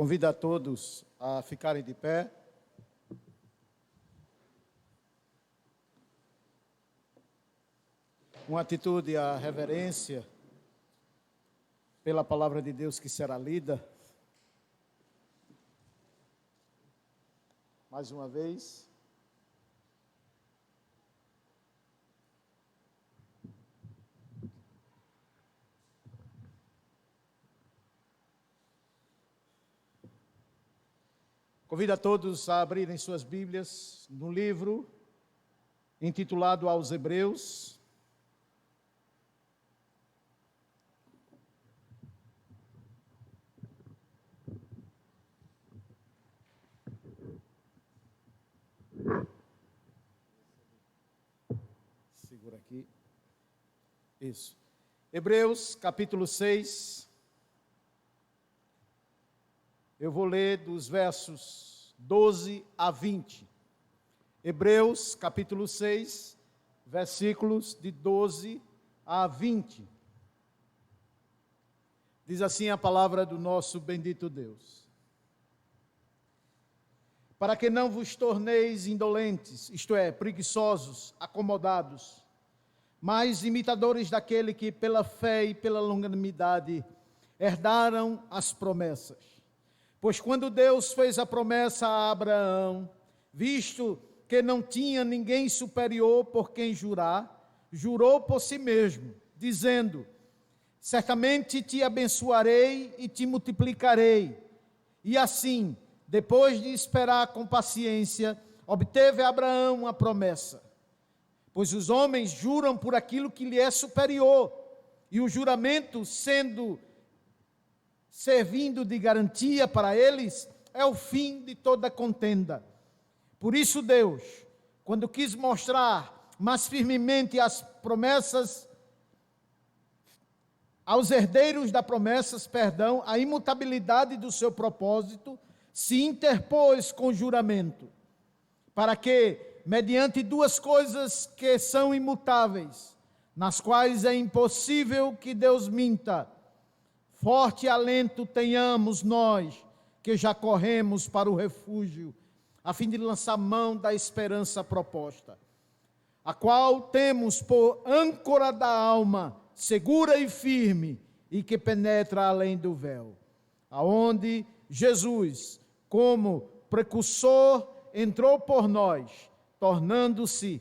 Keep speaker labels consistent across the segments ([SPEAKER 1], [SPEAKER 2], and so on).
[SPEAKER 1] Convido a todos a ficarem de pé. Uma atitude, a reverência pela palavra de Deus que será lida. Mais uma vez. Convido a todos a abrirem suas Bíblias no livro intitulado aos Hebreus. Segura aqui. Isso. Hebreus, capítulo 6. Eu vou ler dos versos 12 a 20. Hebreus, capítulo 6, versículos de 12 a 20. Diz assim a palavra do nosso bendito Deus. Para que não vos torneis indolentes, isto é, preguiçosos, acomodados, mas imitadores daquele que pela fé e pela longanimidade herdaram as promessas. Pois quando Deus fez a promessa a Abraão, visto que não tinha ninguém superior por quem jurar, jurou por si mesmo, dizendo: certamente te abençoarei e te multiplicarei. E assim, depois de esperar com paciência, obteve Abraão a promessa. Pois os homens juram por aquilo que lhe é superior, e o juramento, servindo de garantia para eles, é o fim de toda contenda. Por isso Deus, quando quis mostrar mais firmemente as promessas, aos herdeiros das promessas, a imutabilidade do seu propósito, se interpôs com juramento, para que, mediante duas coisas que são imutáveis, nas quais é impossível que Deus minta, forte alento tenhamos nós, que já corremos para o refúgio, a fim de lançar mão da esperança proposta, a qual temos por âncora da alma, segura e firme, e que penetra além do véu, aonde Jesus, como precursor, entrou por nós, tornando-se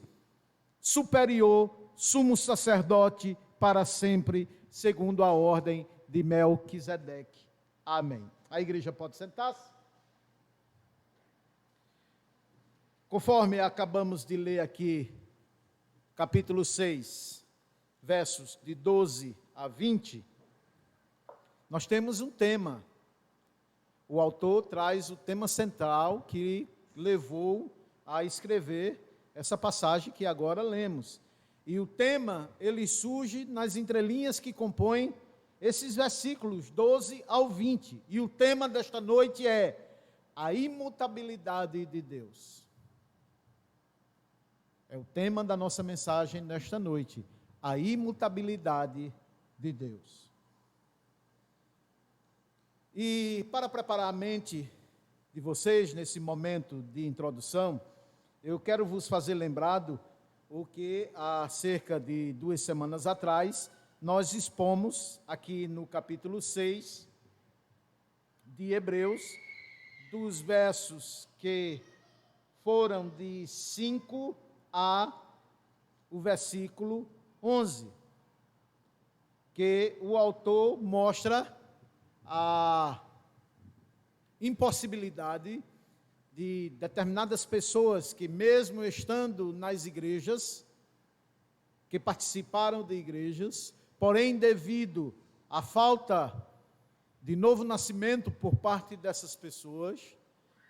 [SPEAKER 1] superior, sumo sacerdote para sempre, segundo a ordem de Melquisedeque. Amém. A igreja pode sentar-se. Conforme acabamos de ler aqui, capítulo 6, versos de 12 a 20, nós temos um tema. O autor traz o tema central que levou a escrever essa passagem que agora lemos. E o tema, ele surge nas entrelinhas que compõem esses versículos 12 ao 20. E o tema desta noite é a imutabilidade de Deus. É o tema da nossa mensagem nesta noite. A imutabilidade de Deus. E para preparar a mente de vocês nesse momento de introdução, eu quero vos fazer lembrado o que há cerca de 2 semanas atrás nós expomos aqui no capítulo 6 de Hebreus, dos versos que foram de 5 a o versículo 11, que o autor mostra a impossibilidade de determinadas pessoas que, mesmo estando nas igrejas, que participaram de igrejas, porém, devido à falta de novo nascimento por parte dessas pessoas,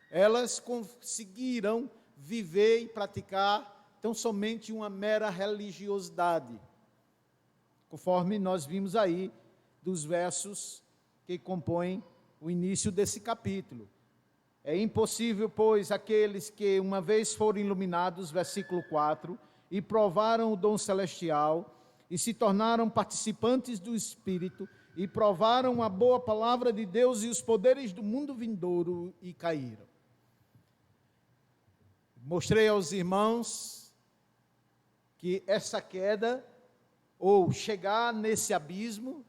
[SPEAKER 1] elas conseguiram viver e praticar tão somente uma mera religiosidade, conforme nós vimos aí dos versos que compõem o início desse capítulo. É impossível, pois, aqueles que uma vez foram iluminados, versículo 4, e provaram o dom celestial, e se tornaram participantes do Espírito, e provaram a boa palavra de Deus e os poderes do mundo vindouro e caíram. Mostrei aos irmãos que essa queda, ou chegar nesse abismo,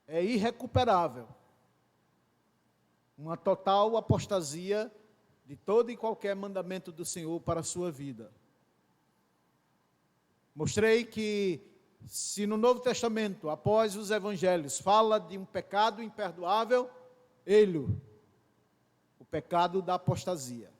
[SPEAKER 1] é irrecuperável. Uma total apostasia de todo e qualquer mandamento do Senhor para a sua vida. Mostrei que, se no Novo Testamento, após os Evangelhos, fala de um pecado imperdoável, o pecado da apostasia.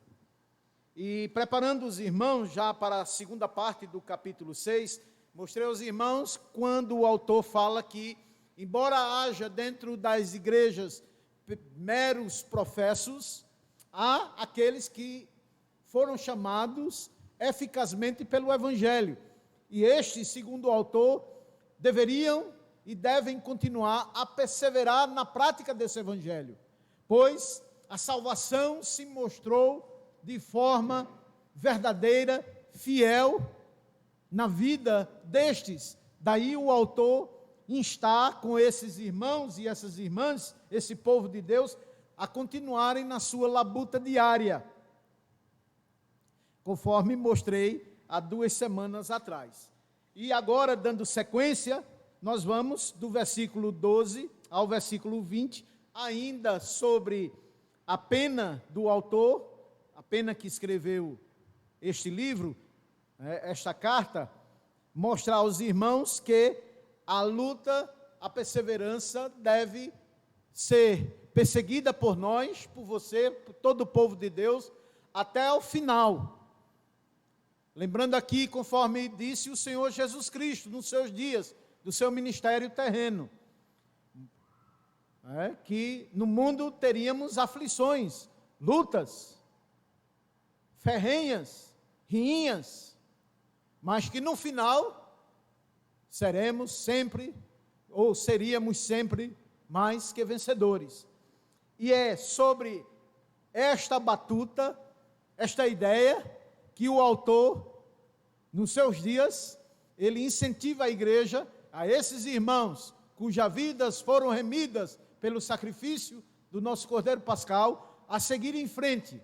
[SPEAKER 1] E preparando os irmãos já para a segunda parte do capítulo 6, mostrei aos irmãos quando o autor fala que, embora haja dentro das igrejas meros professos, há aqueles que foram chamados eficazmente pelo Evangelho. E estes, segundo o autor, deveriam e devem continuar a perseverar na prática desse Evangelho, pois a salvação se mostrou de forma verdadeira, fiel, na vida destes. Daí o autor instar com esses irmãos e essas irmãs, esse povo de Deus, a continuarem na sua labuta diária, conforme mostrei há 2 semanas atrás. E agora, dando sequência, nós vamos do versículo 12 ao versículo 20, ainda sobre a pena do autor, a pena que escreveu este livro, esta carta, mostrar aos irmãos que a luta, a perseverança deve ser perseguida por nós, por você, por todo o povo de Deus, até o final. Lembrando aqui, conforme disse o Senhor Jesus Cristo, nos seus dias, do seu ministério terreno, que no mundo teríamos aflições, lutas, ferrenhas, rinhas, mas que no final seremos sempre, ou seríamos sempre, mais que vencedores. E é sobre esta batuta, esta ideia, que o autor, nos seus dias, ele incentiva a igreja, a esses irmãos, cujas vidas foram remidas pelo sacrifício do nosso Cordeiro Pascal, a seguir em frente.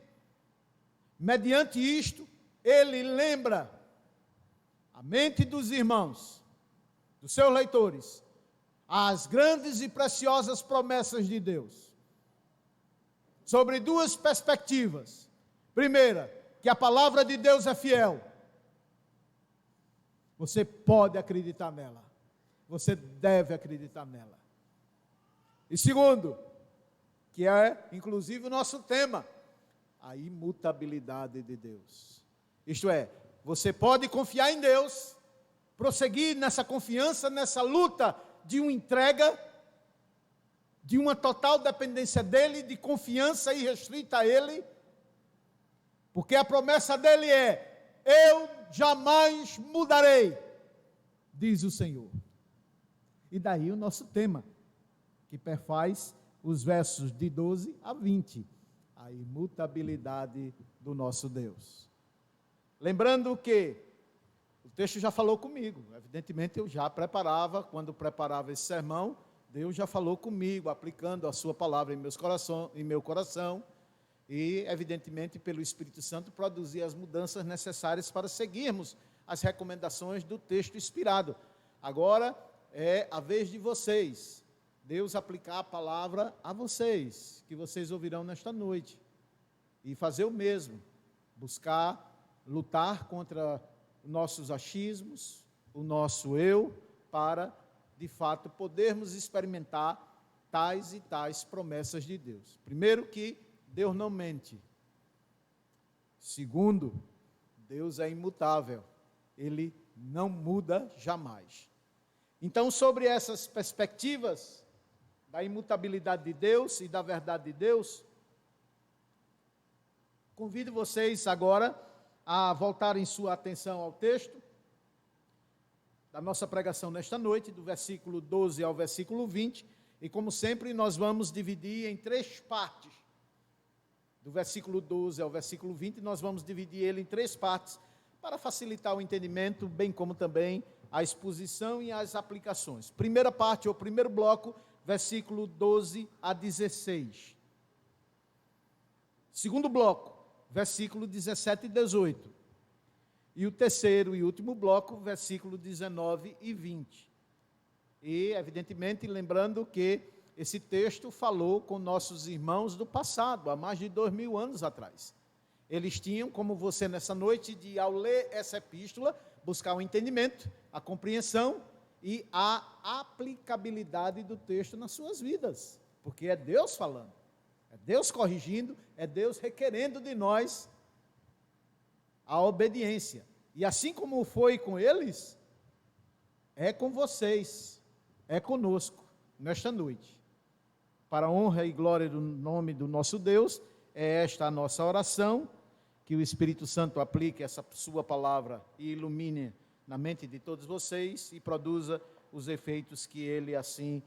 [SPEAKER 1] Mediante isto, ele lembra a mente dos irmãos, dos seus leitores, as grandes e preciosas promessas de Deus, sobre 2 perspectivas. Primeira, que a palavra de Deus é fiel. Você pode acreditar nela. Você deve acreditar nela. E segundo, que é inclusive o nosso tema, a imutabilidade de Deus. Isto é, você pode confiar em Deus, prosseguir nessa confiança, nessa luta de uma entrega, de uma total dependência dEle, de confiança irrestrita a Ele, porque a promessa dEle é: eu jamais mudarei, diz o Senhor. E daí o nosso tema, que perfaz os versos de 12 a 20, a imutabilidade do nosso Deus. Lembrando que o texto já falou comigo, evidentemente eu já preparava, quando preparava esse sermão, Deus já falou comigo, aplicando a sua palavra em meu coração, e evidentemente pelo Espírito Santo produzir as mudanças necessárias para seguirmos as recomendações do texto inspirado. Agora é a vez de vocês, Deus aplicar a palavra a vocês, que vocês ouvirão nesta noite, e fazer o mesmo, buscar lutar contra nossos achismos, o nosso eu, para, de fato, podermos experimentar tais e tais promessas de Deus. Primeiro, que Deus não mente. Segundo, Deus é imutável. Ele não muda jamais. Então, sobre essas perspectivas da imutabilidade de Deus e da verdade de Deus, convido vocês agora a voltarem sua atenção ao texto da nossa pregação nesta noite, do versículo 12 ao versículo 20, e como sempre nós vamos dividir em 3 partes. Do versículo 12 ao versículo 20, nós vamos dividir ele em 3 partes, para facilitar o entendimento, bem como também a exposição e as aplicações. Primeira parte, ou primeiro bloco, versículo 12 a 16. Segundo bloco, versículo 17 e 18. E o terceiro e último bloco, versículo 19 e 20. E, evidentemente, lembrando que esse texto falou com nossos irmãos do passado, há mais de 2000 anos atrás. Eles tinham, como você nessa noite, de ao ler essa epístola, buscar o entendimento, a compreensão e a aplicabilidade do texto nas suas vidas. Porque é Deus falando, é Deus corrigindo, é Deus requerendo de nós a obediência. E assim como foi com eles, é com vocês, é conosco, nesta noite. Para a honra e glória do nome do nosso Deus, é esta a nossa oração, que o Espírito Santo aplique essa sua palavra e ilumine na mente de todos vocês e produza os efeitos que Ele assim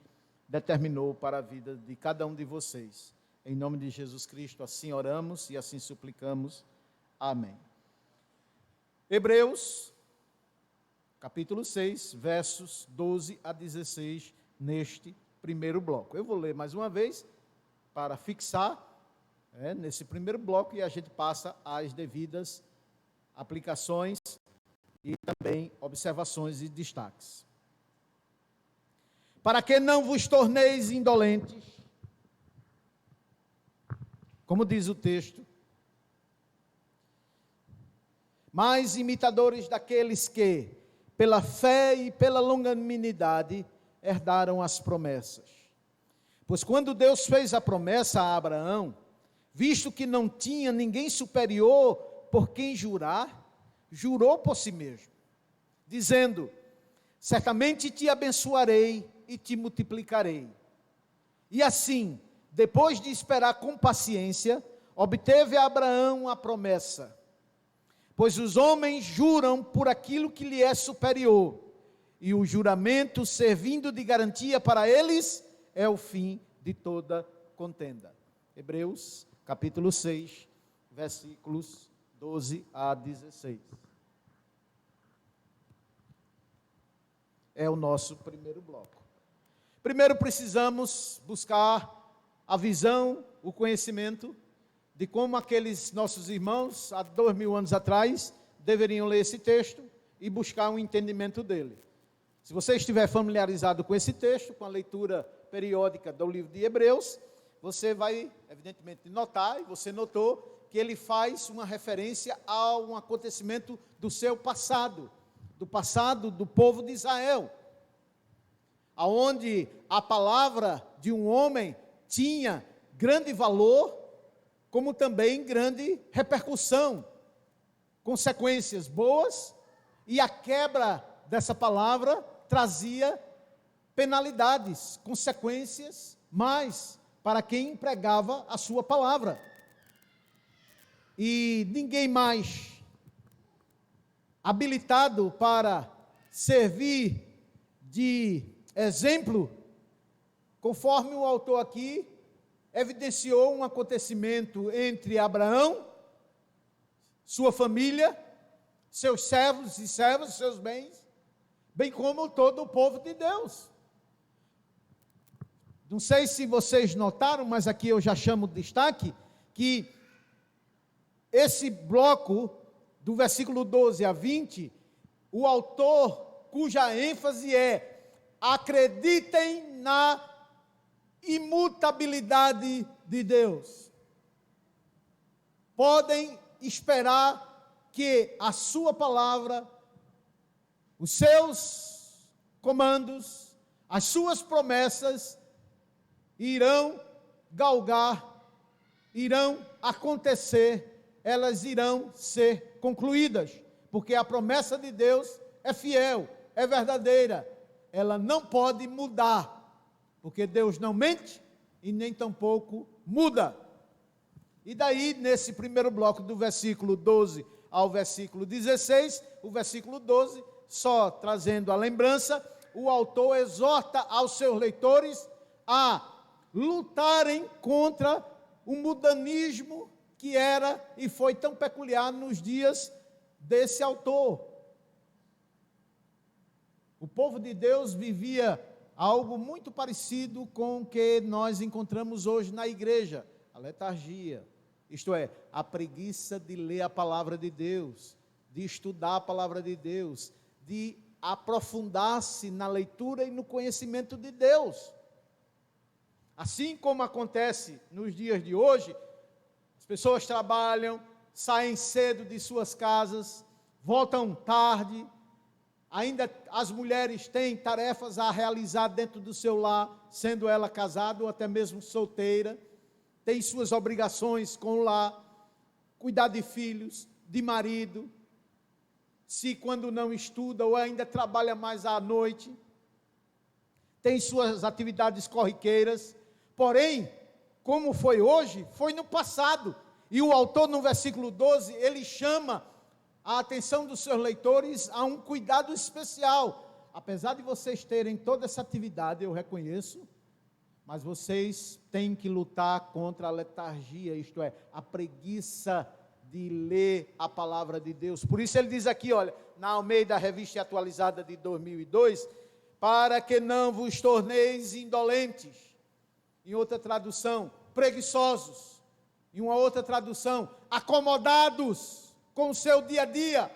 [SPEAKER 1] determinou para a vida de cada um de vocês. Em nome de Jesus Cristo, assim oramos e assim suplicamos. Amém. Hebreus, capítulo 6, versos 12 a 16, neste primeiro bloco. Eu vou ler mais uma vez, para fixar, nesse primeiro bloco, e a gente passa às devidas aplicações e também observações e destaques. Para que não vos torneis indolentes, como diz o texto, mas imitadores daqueles que, pela fé e pela longanimidade, herdaram as promessas. Pois quando Deus fez a promessa a Abraão, visto que não tinha ninguém superior por quem jurar, jurou por si mesmo, dizendo: certamente te abençoarei e te multiplicarei. E assim, depois de esperar com paciência, obteve a Abraão a promessa. Pois os homens juram por aquilo que lhe é superior, e o juramento, servindo de garantia para eles, é o fim de toda contenda. Hebreus, capítulo 6, versículos 12 a 16. É o nosso primeiro bloco. Primeiro precisamos buscar a visão, o conhecimento de como aqueles nossos irmãos, há 2000 anos atrás, deveriam ler esse texto e buscar um entendimento dele. Se você estiver familiarizado com esse texto, com a leitura periódica do livro de Hebreus, você vai, evidentemente, notar, e você notou, que ele faz uma referência a um acontecimento do seu passado, do passado do povo de Israel, aonde a palavra de um homem tinha grande valor, como também grande repercussão, consequências boas, e a quebra dessa palavra trazia penalidades, consequências mais para quem empregava a sua palavra. E ninguém mais habilitado para servir de exemplo, conforme o autor aqui evidenciou um acontecimento entre Abraão, sua família, seus servos e servas, seus bens, bem como todo o povo de Deus. Não sei se vocês notaram, mas aqui eu já chamo de destaque, que esse bloco, do versículo 12 a 20, o autor, cuja ênfase é: acreditem na imutabilidade de Deus. Podem esperar que a sua palavra, os seus comandos, as suas promessas irão galgar, irão acontecer, elas irão ser concluídas, porque a promessa de Deus é fiel, é verdadeira, ela não pode mudar, porque Deus não mente e nem tampouco muda. E daí, nesse primeiro bloco, do versículo 12 ao versículo 16, o versículo 12, só trazendo a lembrança, o autor exorta aos seus leitores a lutarem contra o mudanismo que era e foi tão peculiar nos dias desse autor. O povo de Deus vivia algo muito parecido com o que nós encontramos hoje na igreja, a letargia, isto é, a preguiça de ler a palavra de Deus, de estudar a palavra de Deus, de aprofundar-se na leitura e no conhecimento de Deus. Assim como acontece nos dias de hoje, as pessoas trabalham, saem cedo de suas casas, voltam tarde, ainda as mulheres têm tarefas a realizar dentro do seu lar, sendo ela casada ou até mesmo solteira, tem suas obrigações com o lar, cuidar de filhos, de marido, se quando não estuda ou ainda trabalha mais à noite, tem suas atividades corriqueiras, porém, como foi hoje, foi no passado, e o autor no versículo 12, ele chama a atenção dos seus leitores a um cuidado especial. Apesar de vocês terem toda essa atividade, eu reconheço, mas vocês têm que lutar contra a letargia, isto é, a preguiça de ler a palavra de Deus. Por isso ele diz aqui, olha, na Almeida Revista Atualizada de 2002, para que não vos torneis indolentes. Em outra tradução, preguiçosos. Em uma outra tradução, acomodados com o seu dia a dia.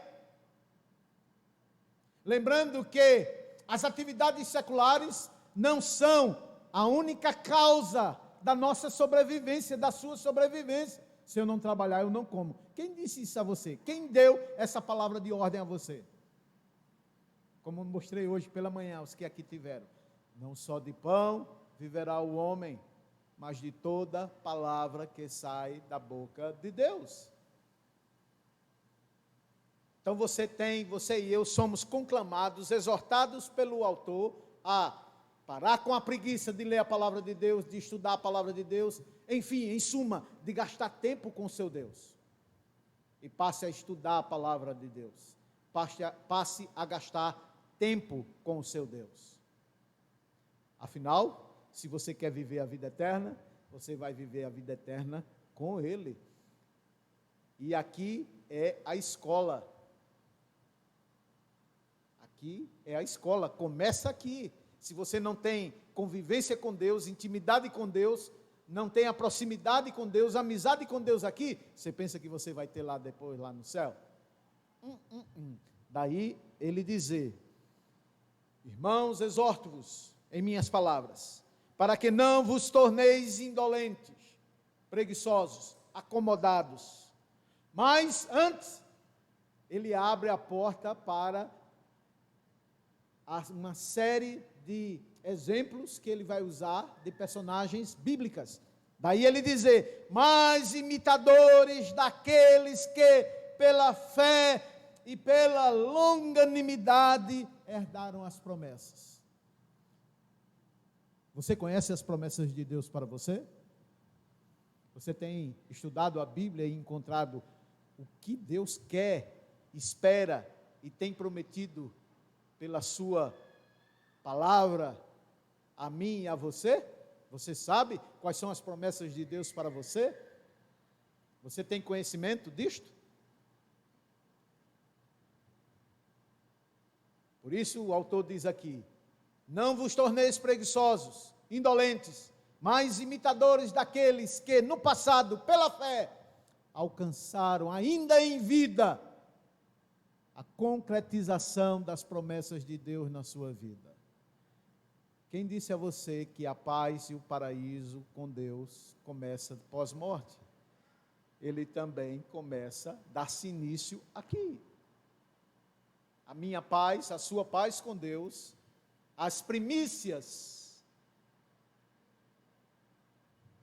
[SPEAKER 1] Lembrando que as atividades seculares não são a única causa da nossa sobrevivência, da sua sobrevivência. Se eu não trabalhar, eu não como. Quem disse isso a você? Quem deu essa palavra de ordem a você? Como eu mostrei hoje pela manhã, os que aqui tiveram. Não só de pão viverá o homem, mas de toda palavra que sai da boca de Deus. Então você e eu somos conclamados, exortados pelo autor a parar com a preguiça de ler a palavra de Deus, de estudar a palavra de Deus, enfim, em suma, de gastar tempo com o seu Deus. E passe a estudar a palavra de Deus. Passe a gastar tempo com o seu Deus. Afinal, se você quer viver a vida eterna, você vai viver a vida eterna com Ele. E aqui é a escola. Aqui é a escola, começa aqui. Se você não tem convivência com Deus, intimidade com Deus, não tem a proximidade com Deus, amizade com Deus aqui, você pensa que você vai ter lá depois, lá no céu? Daí ele dizer, irmãos, exorto-vos em minhas palavras, para que não vos torneis indolentes, preguiçosos, acomodados. Mas antes, ele abre a porta para uma série de exemplos que ele vai usar de personagens bíblicas. Daí ele dizer, mas imitadores daqueles que pela fé e pela longanimidade herdaram as promessas. Você conhece as promessas de Deus para você? Você tem estudado a Bíblia e encontrado o que Deus quer, espera e tem prometido pela sua palavra a mim e a você? Você sabe quais são as promessas de Deus para você? Você tem conhecimento disto? Por isso o autor diz aqui, não vos torneis preguiçosos, indolentes, mas imitadores daqueles que no passado, pela fé, alcançaram ainda em vida a concretização das promessas de Deus na sua vida. Quem disse a você que a paz e o paraíso com Deus começa pós-morte? Ele também começa a dar-se início aqui. A minha paz, a sua paz com Deus, as primícias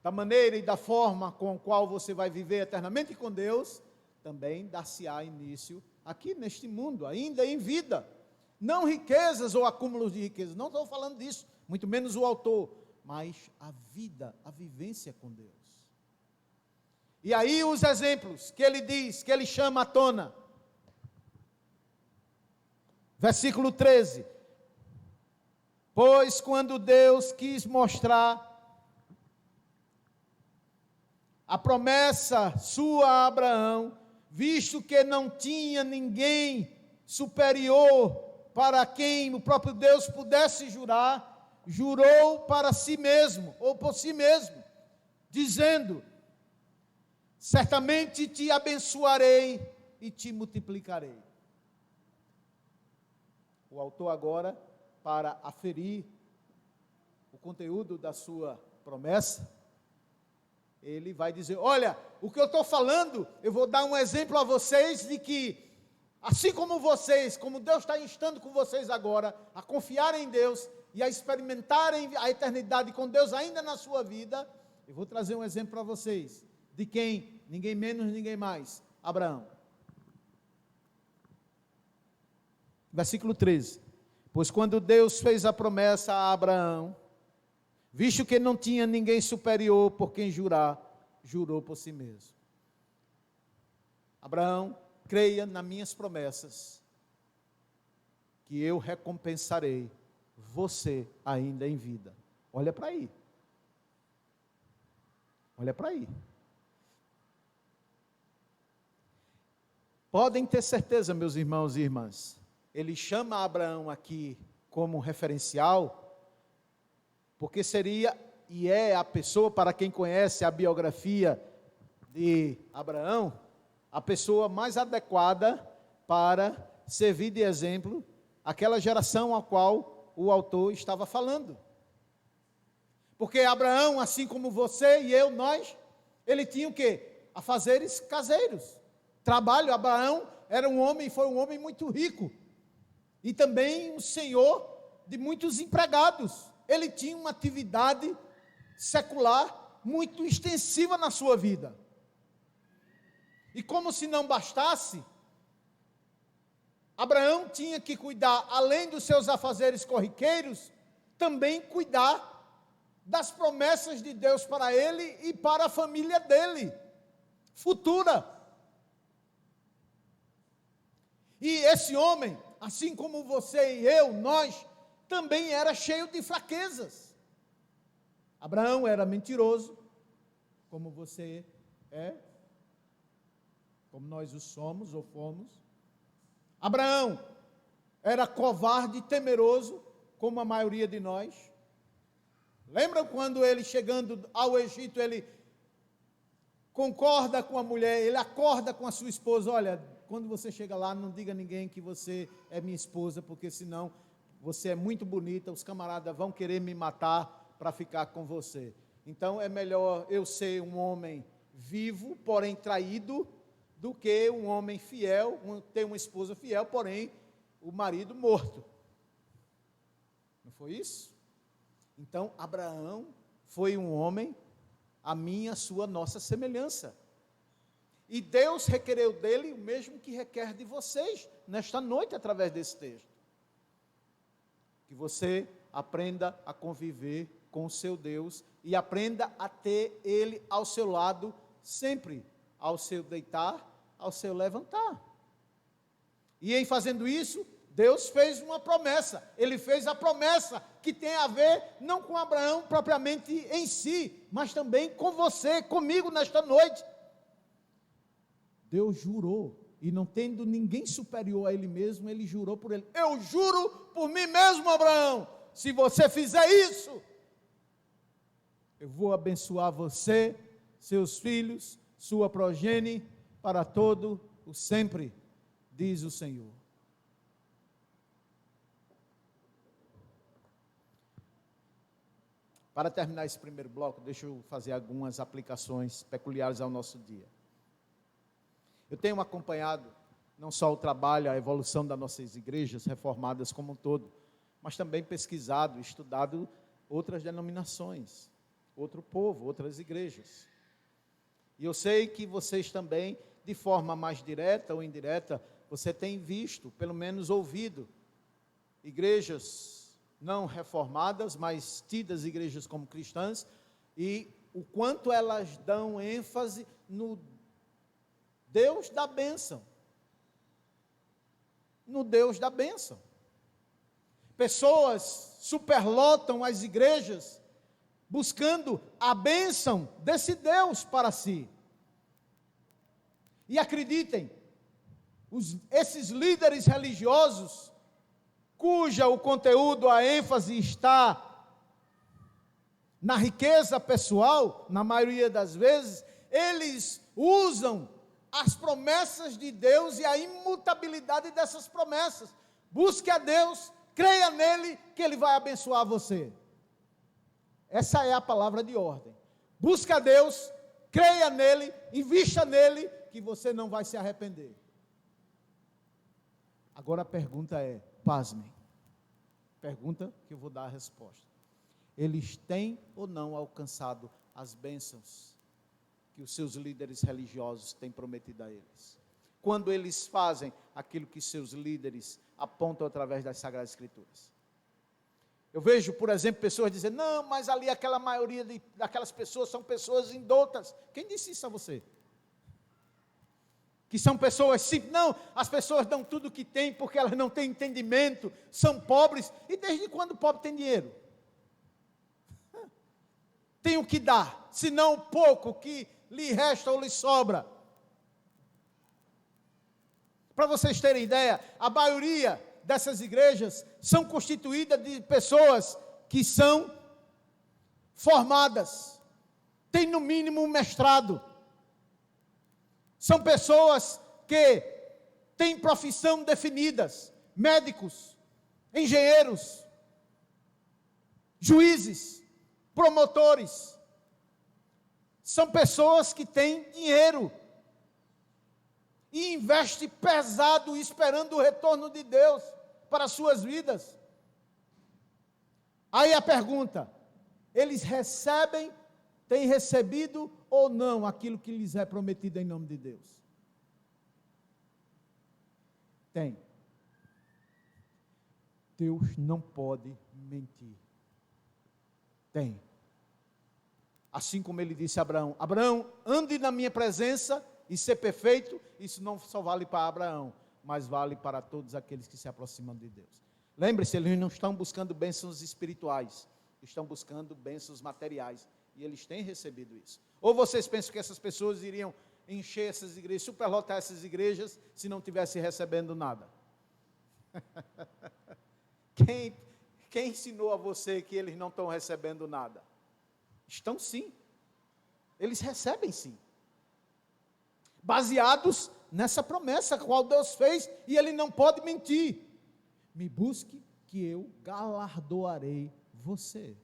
[SPEAKER 1] da maneira e da forma com a qual você vai viver eternamente com Deus, também dar-se-á início aqui neste mundo, ainda em vida. Não riquezas ou acúmulos de riquezas, não estou falando disso, muito menos o autor, mas a vida, a vivência com Deus. E aí os exemplos que ele diz, que ele chama à tona. Versículo 13. Pois quando Deus quis mostrar a promessa sua a Abraão, visto que não tinha ninguém superior para quem o próprio Deus pudesse jurar, jurou para si mesmo, ou por si mesmo, dizendo: certamente te abençoarei e te multiplicarei. O autor agora, para aferir o conteúdo da sua promessa, ele vai dizer: olha, o que eu estou falando, eu vou dar um exemplo a vocês de que, assim como vocês, como Deus está instando com vocês agora, a confiarem em Deus e a experimentarem a eternidade com Deus ainda na sua vida, eu vou trazer um exemplo para vocês, de quem? Ninguém menos, ninguém mais, Abraão. Versículo 13. Pois quando Deus fez a promessa a Abraão, visto que não tinha ninguém superior por quem jurar, jurou por si mesmo. Abraão, creia nas minhas promessas, que eu recompensarei você ainda em vida. Olha para aí. Olha para aí. Podem ter certeza, meus irmãos e irmãs, ele chama Abraão aqui como referencial, porque seria e é a pessoa, para quem conhece a biografia de Abraão, a pessoa mais adequada para servir de exemplo àquela geração a qual o autor estava falando. Porque Abraão, assim como você e eu, nós, ele tinha o quê? Afazeres caseiros. Trabalho. Abraão era um homem, foi um homem muito rico. E também um senhor de muitos empregados. Ele tinha uma atividade secular muito extensiva na sua vida. E como se não bastasse, Abraão tinha que cuidar, além dos seus afazeres corriqueiros, também cuidar das promessas de Deus para ele e para a família dele, futura. E esse homem, assim como você e eu, nós, também era cheio de fraquezas. Abraão era mentiroso, como você é, como nós o somos ou fomos. Abraão era covarde e temeroso, como a maioria de nós. Lembram quando ele, chegando ao Egito, ele concorda com a mulher, ele acorda com a sua esposa: olha, quando você chega lá, não diga a ninguém que você é minha esposa, porque senão você é muito bonita, os camaradas vão querer me matar para ficar com você. Então é melhor eu ser um homem vivo, porém traído, do que um homem fiel, ter uma esposa fiel, porém o marido morto. Não foi isso? Então Abraão foi um homem a minha, a sua, nossa semelhança. E Deus requereu dele o mesmo que requer de vocês nesta noite, através desse texto. Que você aprenda a conviver com o seu Deus e aprenda a ter Ele ao seu lado sempre, ao seu deitar, ao seu levantar. E em fazendo isso, Deus fez uma promessa. Ele fez a promessa que tem a ver não com Abraão propriamente em si, mas também com você, comigo nesta noite. Deus jurou, e não tendo ninguém superior a ele mesmo, ele jurou por ele: eu juro por mim mesmo, Abraão, se você fizer isso, eu vou abençoar você, seus filhos, sua progenie, para todo o sempre, diz o Senhor. Para terminar esse primeiro bloco, deixa eu fazer algumas aplicações peculiares ao nosso dia. Eu tenho acompanhado não só o trabalho, a evolução das nossas igrejas reformadas como um todo, mas também pesquisado, estudado outras denominações, outro povo, outras igrejas. E eu sei que vocês também, de forma mais direta ou indireta, você tem visto, pelo menos ouvido, igrejas não reformadas, mas tidas igrejas como cristãs, e o quanto elas dão ênfase no Deus da bênção. No Deus da bênção. Pessoas superlotam as igrejas buscando a bênção desse Deus para si. E acreditem, esses líderes religiosos cuja o conteúdo, a ênfase está na riqueza pessoal, na maioria das vezes, eles usam as promessas de Deus e a imutabilidade dessas promessas. Busque a Deus, creia nele, que ele vai abençoar você. Essa é a palavra de ordem. Busque a Deus, creia nele, invista nele, que você não vai se arrepender. Agora a pergunta é, pasmem, pergunta que eu vou dar a resposta. Eles têm ou não alcançado as bênçãos que os seus líderes religiosos têm prometido a eles? Quando eles fazem aquilo que seus líderes apontam através das Sagradas Escrituras. Eu vejo, por exemplo, pessoas dizendo, não, mas ali aquela maioria daquelas pessoas são pessoas indoutas. Quem disse isso a você? Que são pessoas simples. Não, as pessoas dão tudo o que têm porque elas não têm entendimento, são pobres. E desde quando o pobre tem dinheiro? Tem o que dar, senão o pouco que lhe resta ou lhe sobra. Para vocês terem ideia, a maioria dessas igrejas são constituídas de pessoas que são formadas, têm no mínimo um mestrado. São pessoas que têm profissão definidas, médicos, engenheiros, juízes, promotores. São pessoas que têm dinheiro e investem pesado esperando o retorno de Deus para as suas vidas. Aí a pergunta, eles recebem, têm recebido ou não aquilo que lhes é prometido em nome de Deus? Tem. Deus não pode mentir. Tem. Assim como ele disse a Abraão, Abraão, ande na minha presença e ser perfeito, isso não só vale para Abraão, mas vale para todos aqueles que se aproximam de Deus. Lembre-se, eles não estão buscando bênçãos espirituais, estão buscando bênçãos materiais, e eles têm recebido isso. Ou vocês pensam que essas pessoas iriam encher essas igrejas, superlotar essas igrejas, se não estivessem recebendo nada? Quem ensinou a você que eles não estão recebendo nada? Estão sim, eles recebem sim, baseados nessa promessa qual Deus fez, e ele não pode mentir. Me busque que eu galardoarei você.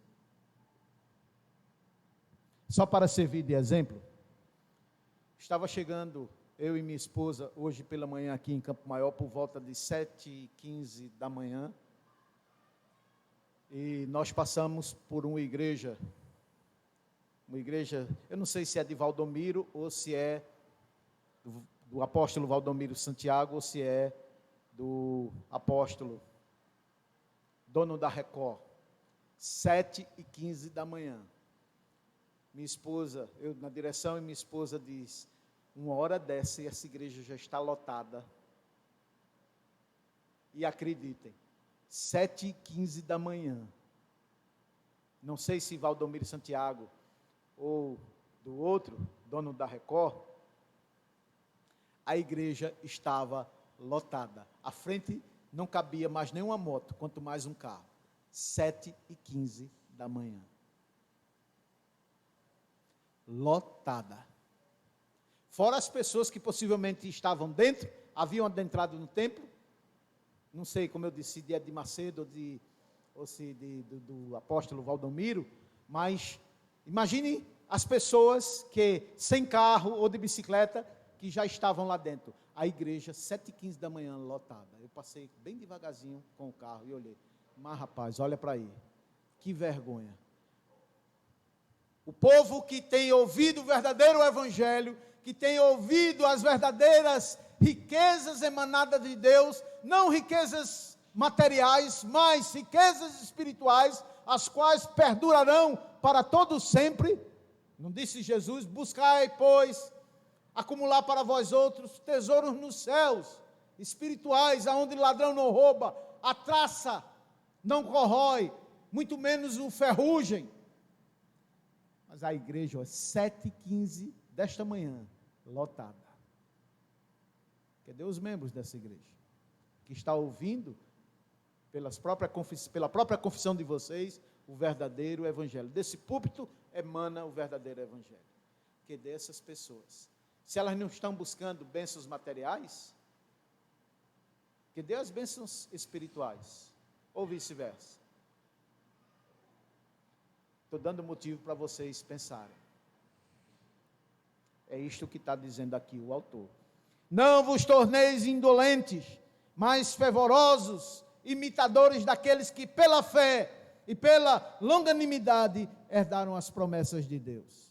[SPEAKER 1] Só para servir de exemplo, estava chegando eu e minha esposa hoje pela manhã aqui em Campo Maior por volta de 7h15 da manhã, e nós passamos por uma igreja, eu não sei se é de Valdomiro ou se é do apóstolo Valdomiro Santiago ou se é do apóstolo dono da Record. 7h15 da manhã. Minha esposa, eu na direção, e minha esposa diz, uma hora dessa e essa igreja já está lotada. E acreditem, 7h15 da manhã, não sei se Valdomiro Santiago ou do outro, dono da Record, a igreja estava lotada. À frente não cabia mais nenhuma moto, quanto mais um carro. 7h15 da manhã. Lotada. Fora as pessoas que possivelmente estavam dentro, haviam adentrado no templo, não sei, como eu disse, de Macedo ou se do apóstolo Valdomiro, mas imagine as pessoas que, sem carro ou de bicicleta, que já estavam lá dentro. A igreja, 7h15 da manhã, lotada. Eu passei bem devagarzinho com o carro e olhei. Mas, rapaz, olha para aí. Que vergonha. O povo que tem ouvido o verdadeiro evangelho, que tem ouvido as verdadeiras riquezas emanadas de Deus, não riquezas materiais, mas riquezas espirituais, as quais perdurarão para todo sempre. Não disse Jesus, buscai, pois, acumular para vós outros tesouros nos céus, espirituais, aonde o ladrão não rouba, a traça não corrói, muito menos o ferrugem. Mas a igreja, 7h15 desta manhã, lotada. Cadê os membros dessa igreja? Que está ouvindo pela própria confissão de vocês, o verdadeiro evangelho. Desse púlpito emana o verdadeiro evangelho. Que dessas pessoas, se elas não estão buscando bênçãos materiais, que dê as bênçãos espirituais, ou vice-versa. Estou dando motivo para vocês pensarem. É isto que está dizendo aqui o autor. Não vos torneis indolentes, mas fervorosos, imitadores daqueles que pela fé e pela longanimidade herdaram as promessas de Deus.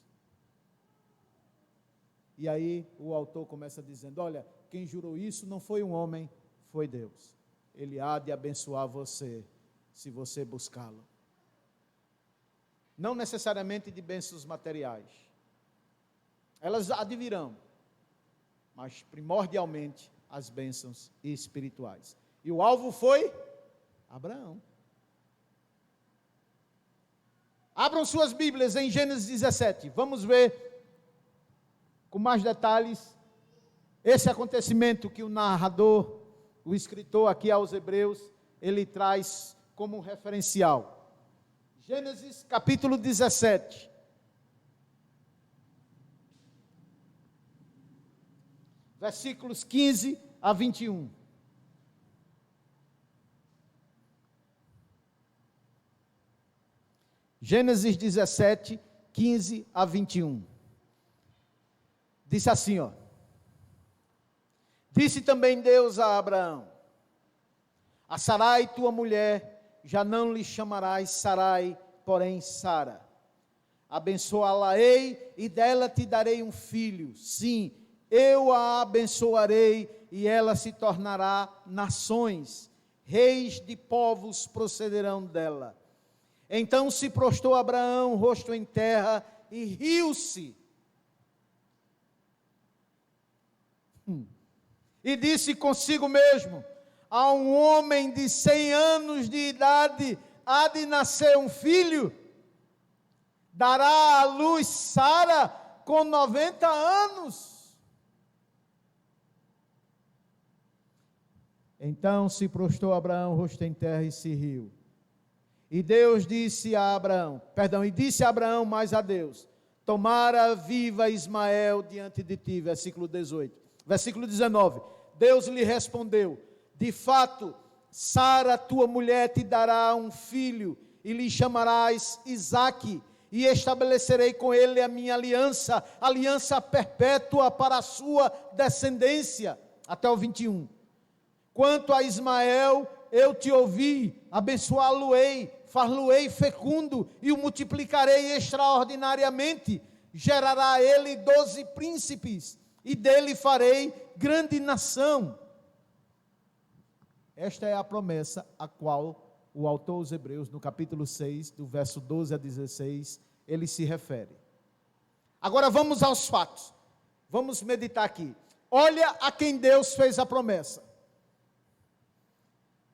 [SPEAKER 1] E aí o autor começa dizendo, olha, quem jurou isso não foi um homem, foi Deus. Ele há de abençoar você, se você buscá-lo. Não necessariamente de bênçãos materiais. Elas advirão, mas primordialmente as bênçãos espirituais. E o alvo foi Abraão. Abram suas Bíblias em Gênesis 17. Vamos ver com mais detalhes esse acontecimento que o narrador, o escritor aqui aos Hebreus, ele traz como referencial. Gênesis capítulo 17. Versículos 15 a 21. Gênesis 17, 15 a 21. Disse assim, ó. Disse também Deus a Abraão, a Sarai, tua mulher, já não lhe chamarás Sarai, porém Sara. Abençoá-la-ei e dela te darei um filho. Sim, eu a abençoarei e ela se tornará nações. Reis de povos procederão dela. Então se prostrou Abraão, rosto em terra, e riu-se. E disse consigo mesmo, a um homem de 100 anos de idade há de nascer um filho? Dará à luz Sara com 90 anos? Então se prostrou Abraão, rosto em terra, e se riu. E Deus disse a Abraão, e disse a Abraão mais a Deus, tomara viva Ismael diante de ti, versículo 18. Versículo 19, Deus lhe respondeu, de fato, Sara, tua mulher, te dará um filho, e lhe chamarás Isaque, e estabelecerei com ele a minha aliança, aliança perpétua para a sua descendência, até o 21. Quanto a Ismael, eu te ouvi, abençoá-lo-ei, far-lo-ei fecundo, e o multiplicarei extraordinariamente, gerará ele 12 príncipes, e dele farei grande nação. Esta é a promessa a qual o autor aos Hebreus, no capítulo 6, do verso 12 a 16, ele se refere. Agora vamos aos fatos. Vamos meditar aqui. Olha a quem Deus fez a promessa.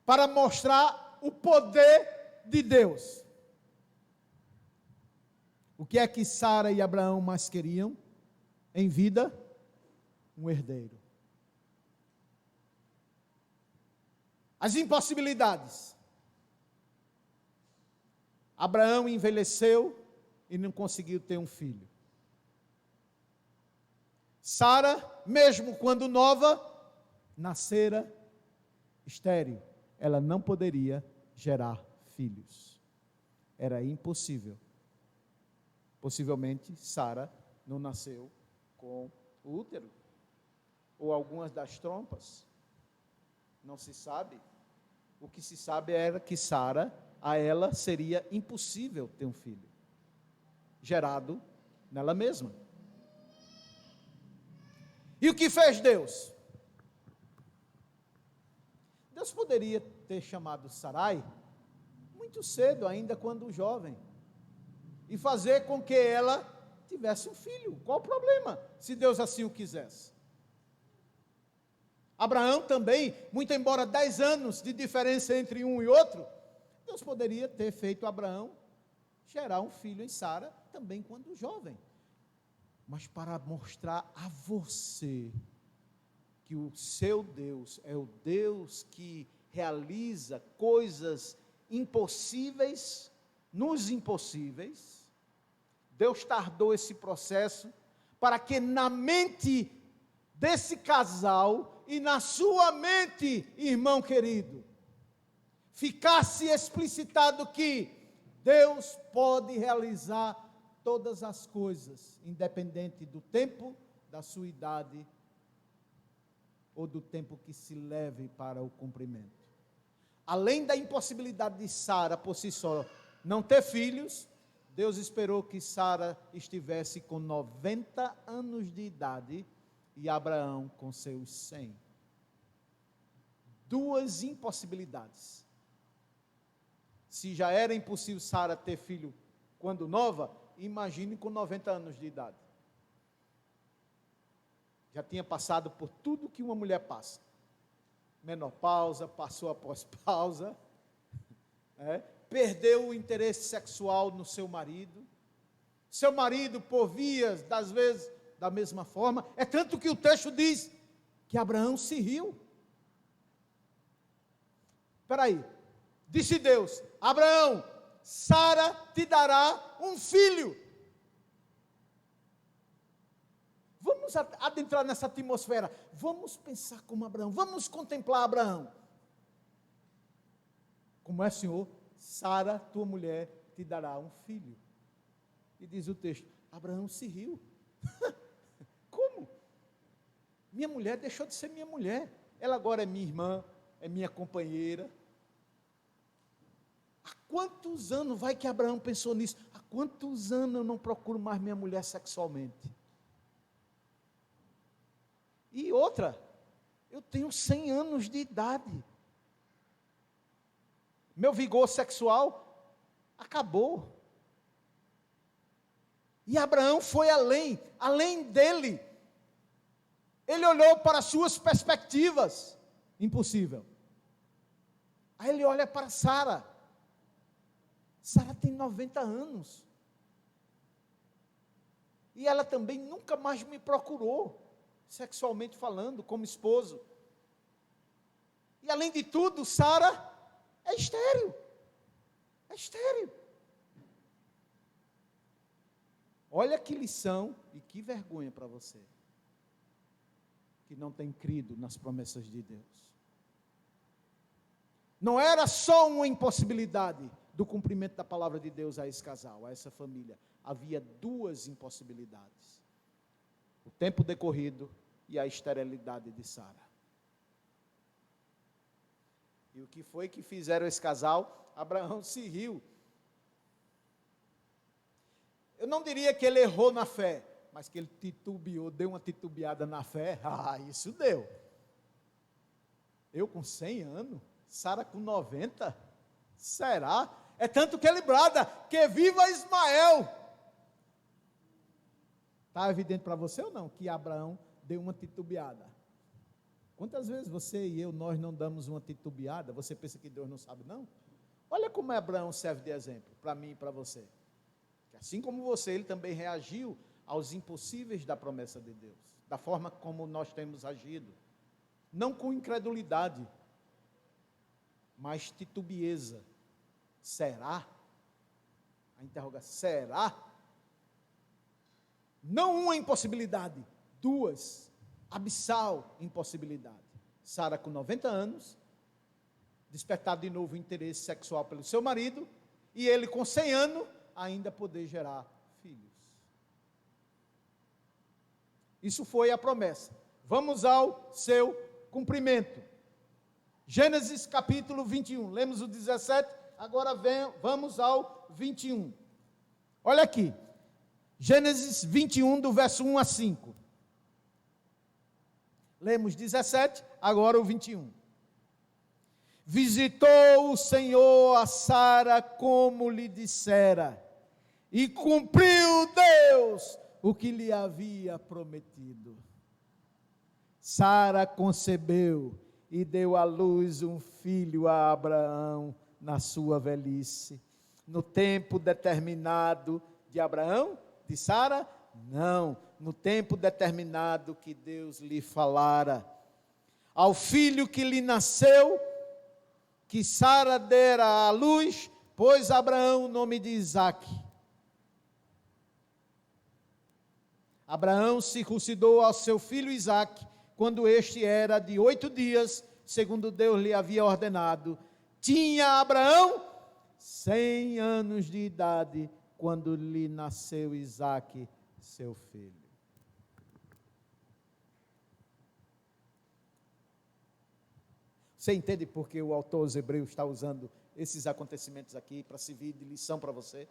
[SPEAKER 1] Para mostrar o poder de Deus. O que é que Sara e Abraão mais queriam em vida? Um herdeiro. As impossibilidades. Abraão envelheceu e não conseguiu ter um filho. Sara, mesmo quando nova, nascera estéril. Ela não poderia gerar filhos. Era impossível. Possivelmente, Sara não nasceu com o útero. Ou algumas das trompas. Não se sabe. O que se sabe era que Sara, a ela seria impossível ter um filho. Gerado nela mesma. E o que fez Deus? Deus poderia ter chamado Sarai muito cedo, ainda quando jovem, e fazer com que ela tivesse um filho. Qual o problema, se Deus assim o quisesse? Abraão também, muito embora 10 anos de diferença entre um e outro, Deus poderia ter feito Abraão gerar um filho em Sara, também quando jovem. Mas para mostrar a você que o seu Deus é o Deus que realiza coisas impossíveis, nos impossíveis. Deus tardou esse processo para que na mente desse casal e na sua mente, irmão querido, ficasse explicitado que Deus pode realizar todas as coisas, independente do tempo, da sua idade ou do tempo que se leve para o cumprimento. Além da impossibilidade de Sara por si só não ter filhos, Deus esperou que Sara estivesse com 90 anos de idade e Abraão com seus 100. Duas impossibilidades. Se já era impossível Sara ter filho quando nova, imagine com 90 anos de idade. Já tinha passado por tudo que uma mulher passa. Menopausa, passou após pausa, perdeu o interesse sexual no seu marido. Seu marido, por vias, das vezes, da mesma forma. É tanto que o texto diz que Abraão se riu. Espera aí. Disse Deus: Abraão, Sara te dará um filho. Vamos adentrar nessa atmosfera. Vamos pensar como Abraão. Vamos contemplar Abraão. Como é, Senhor? Sara, tua mulher, te dará um filho. E diz o texto: Abraão se riu. Como? Minha mulher deixou de ser minha mulher. Ela agora é minha irmã, é minha companheira. Há quantos anos vai que Abraão pensou nisso? Há quantos anos eu não procuro mais minha mulher sexualmente? E outra, eu tenho 100 anos de idade. Meu vigor sexual acabou. E Abraão foi além dele. Ele olhou para as suas perspectivas. Impossível. Aí ele olha para Sara. Sara tem 90 anos. E ela também nunca mais me procurou, sexualmente falando, como esposo. E além de tudo, Sara é estéril. É estéril. Olha que lição e que vergonha para você, que não tem crido nas promessas de Deus. Não era só uma impossibilidade do cumprimento da palavra de Deus a esse casal, a essa família. Havia duas impossibilidades: o tempo decorrido e a esterilidade de Sara. E o que foi que fizeram esse casal? Abraão se riu. Eu não diria que ele errou na fé, mas que ele titubeou, deu uma titubeada na fé. Isso deu. Eu com 100 anos, Sara com 90, será? É tanto que ele brada, que viva Ismael. Está evidente para você ou não, que Abraão deu uma titubeada? Quantas vezes você e eu, nós não damos uma titubeada? Você pensa que Deus não sabe, não? Olha como Abraão serve de exemplo, para mim e para você. Que assim como você, ele também reagiu aos impossíveis da promessa de Deus, da forma como nós temos agido. Não com incredulidade, mas titubeeza. Será? A interrogação, será? Não uma impossibilidade, duas, abissal impossibilidade. Sara com 90 anos, despertar de novo o interesse sexual pelo seu marido, e ele com 100 anos, ainda poder gerar filhos. Isso foi a promessa. Vamos ao seu cumprimento. Gênesis capítulo 21, lemos o 17, agora vamos ao 21. Olha aqui, Gênesis 21, do verso 1 a 5. Lemos 17, agora o 21. Visitou o Senhor a Sara como lhe dissera, e cumpriu Deus o que lhe havia prometido. Sara concebeu e deu à luz um filho a Abraão na sua velhice. No tempo determinado de Abraão, de Sara? Não, no tempo determinado que Deus lhe falara. Ao filho que lhe nasceu, que Sara dera à luz, pôs Abraão o nome de Isaque. Abraão circuncidou ao seu filho Isaque, quando este era de 8 dias, segundo Deus lhe havia ordenado. Tinha Abraão 100 anos de idade, quando lhe nasceu Isaque, seu filho. Você entende por que o autor aos Hebreus está usando esses acontecimentos aqui para servir de lição para você?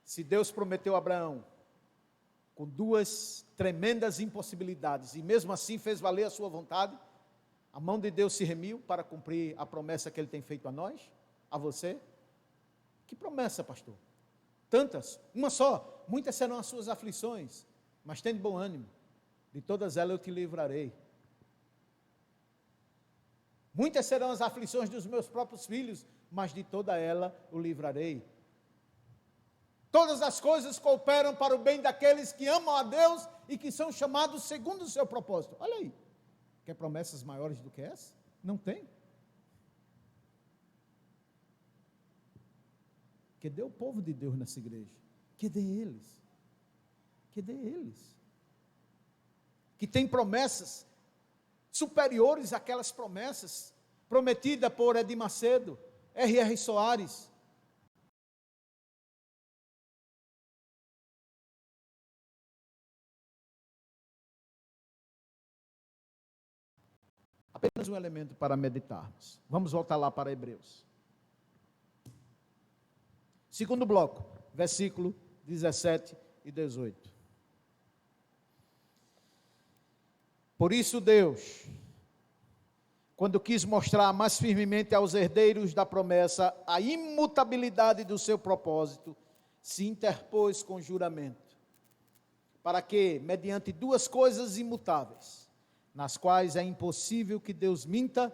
[SPEAKER 1] Se Deus prometeu a Abraão com 2 tremendas impossibilidades e mesmo assim fez valer a sua vontade, a mão de Deus se remiu para cumprir a promessa que Ele tem feito a nós, a você. Que promessa, pastor? Tantas, uma só. Muitas serão as suas aflições, mas tem de bom ânimo. De todas elas eu te livrarei. Muitas serão as aflições dos meus próprios filhos, mas de toda ela o livrarei. Todas as coisas cooperam para o bem daqueles que amam a Deus e que são chamados segundo o seu propósito. Olha aí. Quer promessas maiores do que essa? Não tem. Que dê o povo de Deus nessa igreja. Que dê eles. Que dê eles. Que tem promessas superiores àquelas promessas prometidas por Edir Macedo, R.R. Soares. Apenas um elemento para meditarmos. Vamos voltar lá para Hebreus. Segundo bloco, versículo 17 e 18. Por isso Deus, quando quis mostrar mais firmemente aos herdeiros da promessa a imutabilidade do seu propósito, se interpôs com juramento, para que, mediante 2 coisas imutáveis, nas quais é impossível que Deus minta,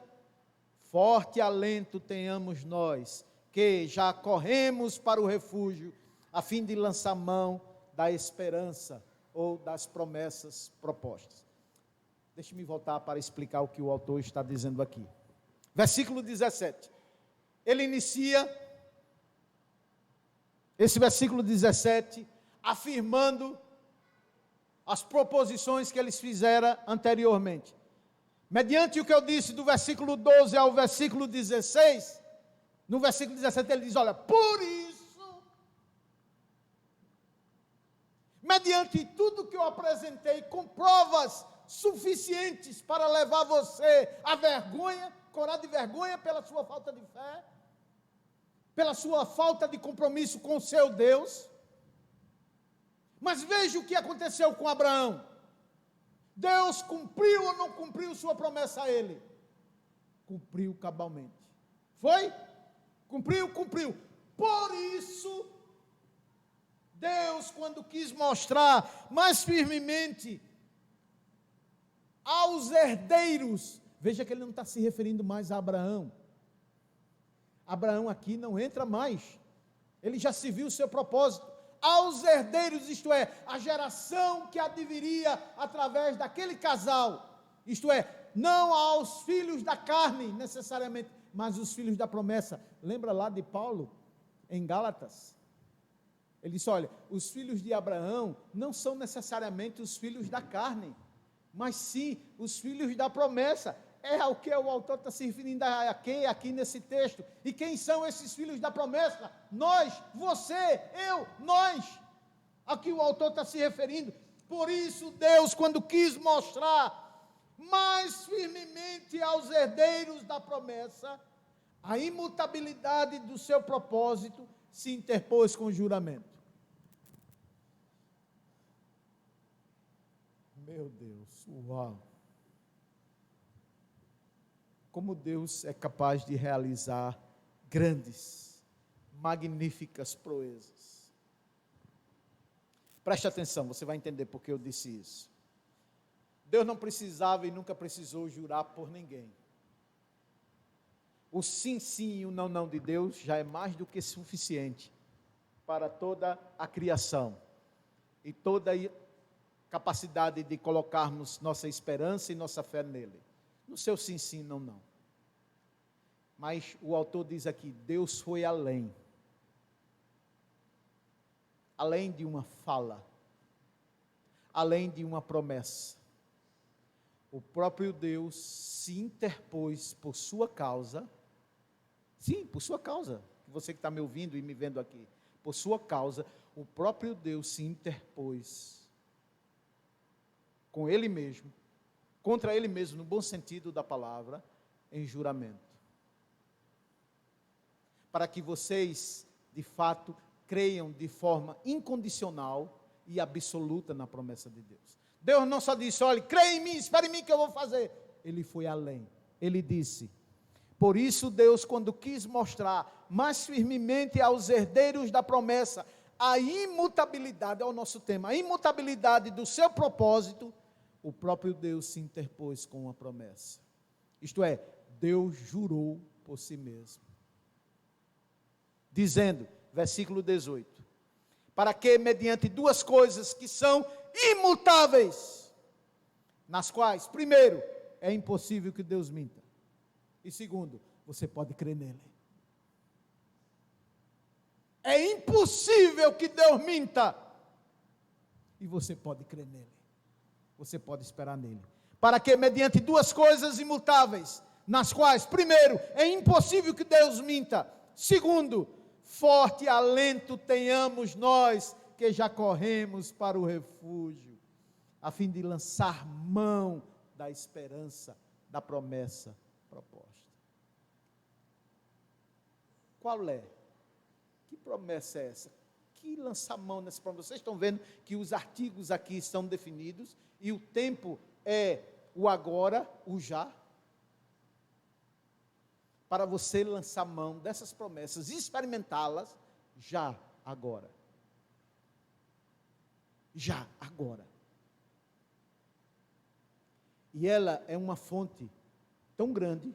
[SPEAKER 1] forte alento tenhamos nós, que já corremos para o refúgio, a fim de lançar mão da esperança ou das promessas propostas. Deixe-me voltar para explicar o que o autor está dizendo aqui. Versículo 17. Ele inicia esse versículo 17 afirmando as proposições que eles fizeram anteriormente. Mediante o que eu disse do versículo 12 ao versículo 16, no versículo 17 ele diz, olha, por isso, mediante tudo que eu apresentei com provas suficientes para levar você à vergonha, corar de vergonha pela sua falta de fé, pela sua falta de compromisso com o seu Deus. Mas veja o que aconteceu com Abraão. Deus cumpriu ou não cumpriu sua promessa a ele? Cumpriu cabalmente. Foi? Cumpriu? Cumpriu. Por isso, Deus, quando quis mostrar mais firmemente aos herdeiros, veja que ele não está se referindo mais a Abraão. Abraão aqui não entra mais. Ele já se viu o seu propósito. Aos herdeiros, isto é, a geração que adviria através daquele casal, isto é, não aos filhos da carne necessariamente, mas os filhos da promessa. Lembra lá de Paulo, em Gálatas? Ele disse, olha, os filhos de Abraão não são necessariamente os filhos da carne, mas sim os filhos da promessa. É ao que o autor está se referindo aqui nesse texto. E quem são esses filhos da promessa? Nós, você, eu, nós. Aqui o autor está se referindo. Por isso Deus, quando quis mostrar mais firmemente aos herdeiros da promessa a imutabilidade do seu propósito, se interpôs com juramento. Meu Deus, uau! Como Deus é capaz de realizar grandes, magníficas proezas. Preste atenção, você vai entender por que eu disse isso. Deus não precisava e nunca precisou jurar por ninguém. O sim, sim e o não, não de Deus já é mais do que suficiente para toda a criação e toda capacidade de colocarmos nossa esperança e nossa fé nele. No seu sim, sim, não, não. Mas o autor diz aqui, Deus foi além. Além de uma fala. Além de uma promessa. O próprio Deus se interpôs por sua causa. Sim, por sua causa. Você que está me ouvindo e me vendo aqui. Por sua causa, o próprio Deus se interpôs com ele mesmo, contra ele mesmo, no bom sentido da palavra, em juramento. Para que vocês, de fato, creiam de forma incondicional e absoluta na promessa de Deus. Deus não só disse, olha, creia em mim, espere em mim que eu vou fazer. Ele foi além. Ele disse, por isso Deus, quando quis mostrar mais firmemente aos herdeiros da promessa, a imutabilidade, é o nosso tema, a imutabilidade do seu propósito, o próprio Deus se interpôs com uma promessa. Isto é, Deus jurou por si mesmo. Dizendo, versículo 18, para que mediante duas coisas que são imutáveis, nas quais, primeiro, é impossível que Deus minta, e segundo, você pode crer nele. É impossível que Deus minta, e você pode crer nele, você pode esperar nele, para que mediante duas coisas imutáveis, nas quais, primeiro, é impossível que Deus minta, segundo, forte alento tenhamos nós, que já corremos para o refúgio, a fim de lançar mão da esperança, da promessa proposta. Qual é? Que promessa é essa? Que lançar mão nessa promessa? Vocês estão vendo que os artigos aqui estão definidos, e o tempo é o agora, o já, para você lançar mão dessas promessas e experimentá-las já, agora. Já, agora. E ela é uma fonte tão grande,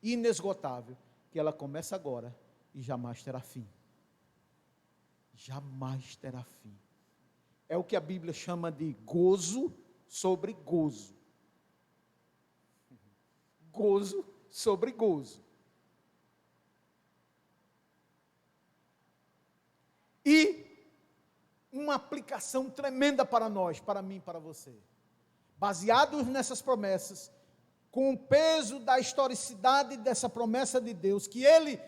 [SPEAKER 1] inesgotável, que ela começa agora e jamais terá fim. Jamais terá fim. É o que a Bíblia chama de gozo sobre gozo. Gozo sobre gozo. E uma aplicação tremenda para nós, para mim, para você. Baseados nessas promessas, com o peso da historicidade dessa promessa de Deus, que Ele,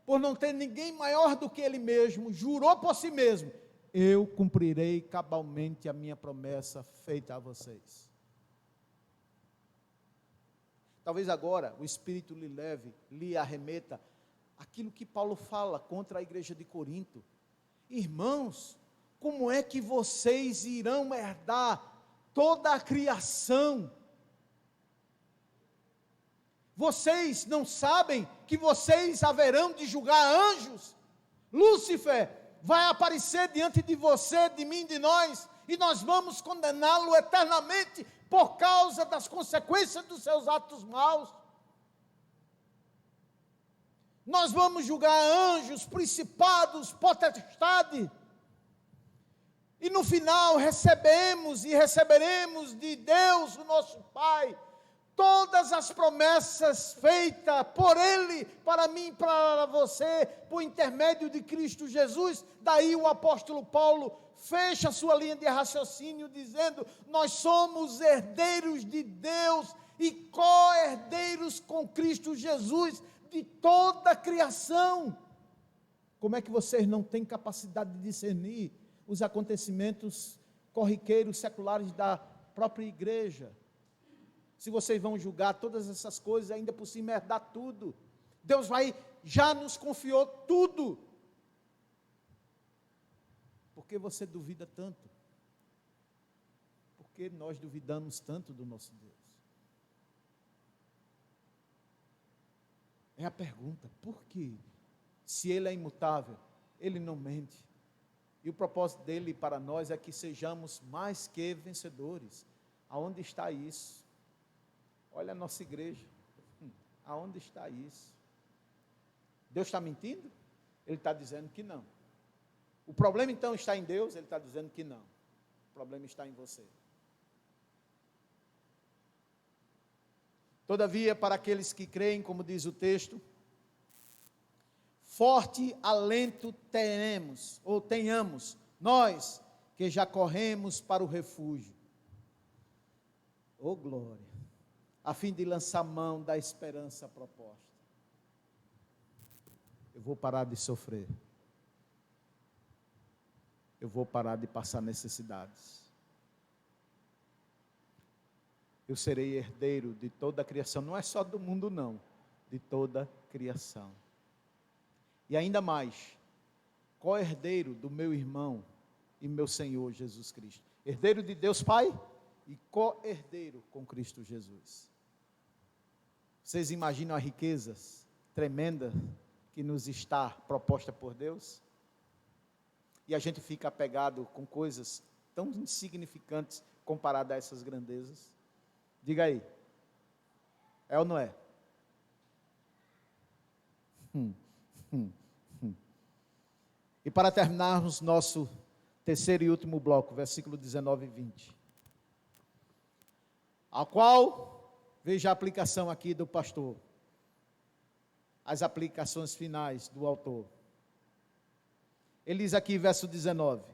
[SPEAKER 1] por não ter ninguém maior do que Ele mesmo, jurou por si mesmo, eu cumprirei cabalmente a minha promessa feita a vocês. Talvez agora o Espírito lhe leve, lhe arremeta, aquilo que Paulo fala contra a igreja de Corinto. Irmãos, como é que vocês irão herdar toda a criação? Vocês não sabem que vocês haverão de julgar anjos? Lúcifer vai aparecer diante de você, de mim, de nós, e nós vamos condená-lo eternamente por causa das consequências dos seus atos maus. Nós vamos julgar anjos, principados, potestade. E no final recebemos e receberemos de Deus, o nosso Pai, todas as promessas feitas por Ele, para mim e para você, por intermédio de Cristo Jesus. Daí o apóstolo Paulo fecha a sua linha de raciocínio dizendo, nós somos herdeiros de Deus e co-herdeiros com Cristo Jesus de toda a criação. Como é que vocês não têm capacidade de discernir os acontecimentos corriqueiros, seculares da própria igreja? Se vocês vão julgar todas essas coisas, ainda por cima herdar tudo. Deus já nos confiou tudo. Por que você duvida tanto? Por que nós duvidamos tanto do nosso Deus? É a pergunta, por quê? Se Ele é imutável, Ele não mente. E o propósito dele para nós é que sejamos mais que vencedores. Aonde está isso? Olha a nossa igreja. Aonde está isso? Deus está mentindo? Ele está dizendo que não. O problema então está em Deus? Ele está dizendo que não. O problema está em você. Todavia, para aqueles que creem, como diz o texto, forte alento tenhamos, nós que já corremos para o refúgio. Oh glória! A fim de lançar mão da esperança proposta. Eu vou parar de sofrer. Eu vou parar de passar necessidades. Eu serei herdeiro de toda a criação, não é só do mundo não, de toda a criação. E ainda mais, co-herdeiro do meu irmão e meu Senhor Jesus Cristo. Herdeiro de Deus Pai e co-herdeiro com Cristo Jesus. Vocês imaginam as riquezas tremendas que nos está proposta por Deus? E a gente fica apegado com coisas tão insignificantes comparadas a essas grandezas. Diga aí, é ou não é? E para terminarmos nosso terceiro e último bloco, versículo 19 e 20. Ao qual, veja a aplicação aqui do pastor. As aplicações finais do autor. Ele diz aqui, verso 19.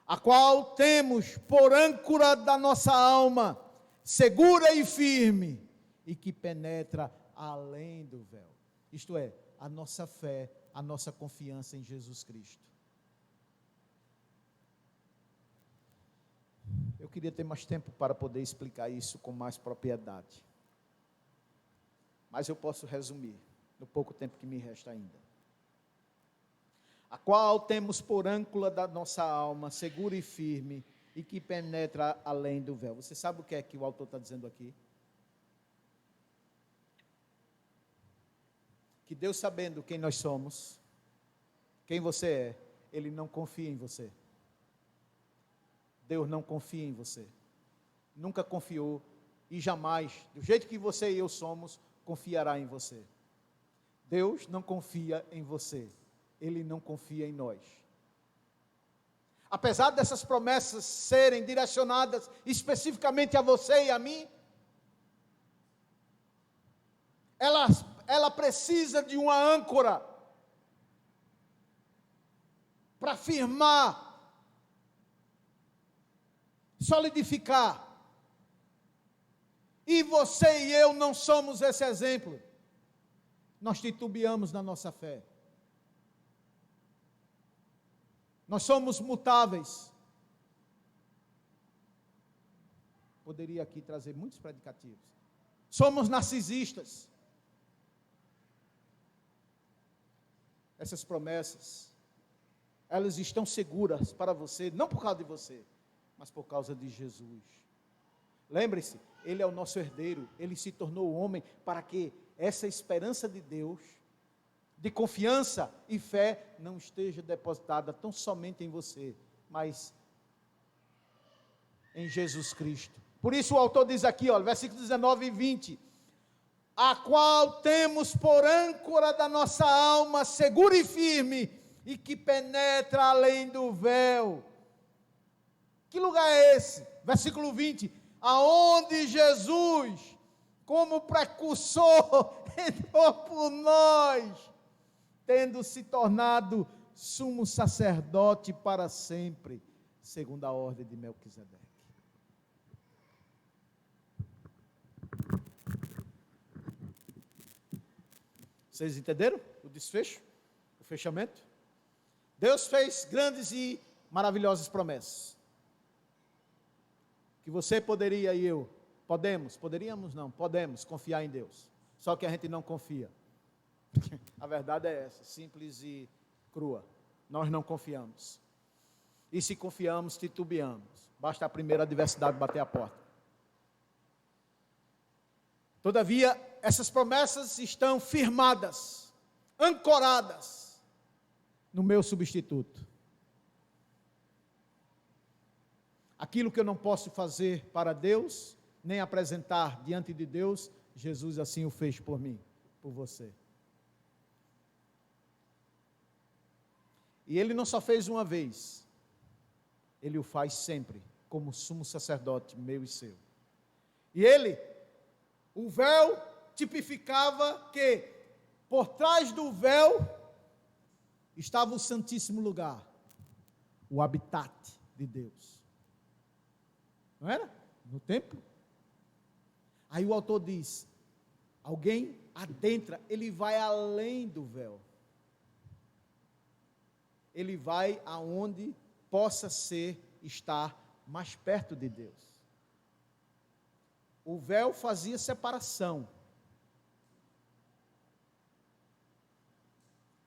[SPEAKER 1] A qual temos por âncora da nossa alma, segura e firme, e que penetra além do véu. Isto é, a nossa fé, a nossa confiança em Jesus Cristo. Eu queria ter mais tempo para poder explicar isso com mais propriedade. Mas eu posso resumir, no pouco tempo que me resta ainda. A qual temos por âncora da nossa alma, segura e firme, e que penetra além do véu. Você sabe o que é que o autor está dizendo aqui? Que Deus, sabendo quem nós somos, quem você é, Ele não confia em você. Deus não confia em você. Nunca confiou e jamais, do jeito que você e eu somos, confiará em você. Deus não confia em você. Ele não confia em nós. Apesar dessas promessas serem direcionadas especificamente a você e a mim, ela precisa de uma âncora para firmar, solidificar. E você e eu não somos esse exemplo. Nós titubeamos na nossa fé. Nós somos mutáveis. Poderia aqui trazer muitos predicativos. Somos narcisistas. Essas promessas, elas estão seguras para você, não por causa de você, mas por causa de Jesus. Lembre-se, Ele é o nosso herdeiro, Ele se tornou homem para que essa esperança de Deus, de confiança e fé, não esteja depositada tão somente em você, mas em Jesus Cristo. Por isso o autor diz aqui, olha, versículos 19 e 20, a qual temos por âncora da nossa alma, segura e firme, e que penetra além do véu. Que lugar é esse? Versículo 20, aonde Jesus, como precursor, entrou por nós, tendo se tornado sumo sacerdote para sempre, segundo a ordem de Melquisedeque. Vocês entenderam o desfecho? O fechamento? Deus fez grandes e maravilhosas promessas. Que você poderia e eu, podemos confiar em Deus. Só que a gente não confia. A verdade é essa, simples e crua. Nós não confiamos. E se confiamos, titubeamos. Basta a primeira adversidade bater a porta. Todavia, essas promessas estão firmadas, ancoradas no meu substituto. Aquilo que eu não posso fazer para Deus, nem apresentar diante de Deus, Jesus assim o fez por mim, por você. E Ele não só fez uma vez, Ele o faz sempre, como sumo sacerdote meu e seu. E Ele O véu tipificava que por trás do véu estava o Santíssimo Lugar, o habitat de Deus. Não era? No templo. Aí o autor diz, alguém adentra, ele vai além do véu. Ele vai aonde possa estar mais perto de Deus. O véu fazia separação.